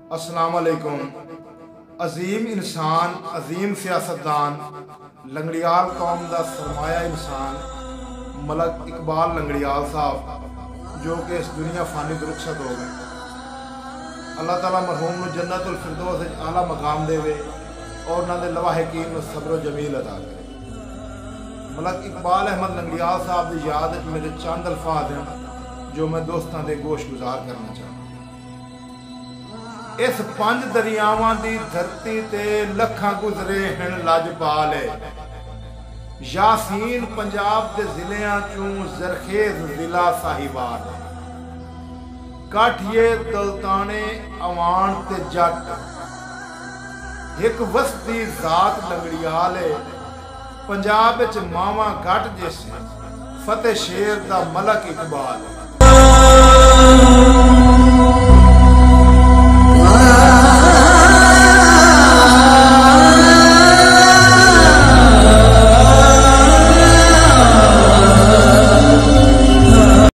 अस्सलाम वालेकुम। अजीम इंसान, अजीम सियासतदान, लंगड़ियाल कौम का सरमाया इंसान मलक इकबाल लंगड़ियाल साहब जो कि इस दुनिया फानी तो रुखसत हो गए। अल्लाह ताला मरहूम नूं जन्नतुल फिरदौस विच आला मकाम देवे और उन्होंने लवाहिकीन नूं सब्र जमील अता करे। मलक इकबाल अहमद लंगड़ियाल साहब की याद मेरे चंद अल्फाज हैं जो मैं दोस्तों के गोश गुजार करना चाहता। इस पंज दरियावां दी धरती ते लखां गुजरे हैं लजपाल। यासीन पंजाब के जिलियां चों जरखेज जिला साहिबाल। काठिए दलताने अवान ते जट एक वस्ती जात लंगड़ियाल। पंजाब विच मावा घट जिस फतेह शेर दा मलक इकबाल।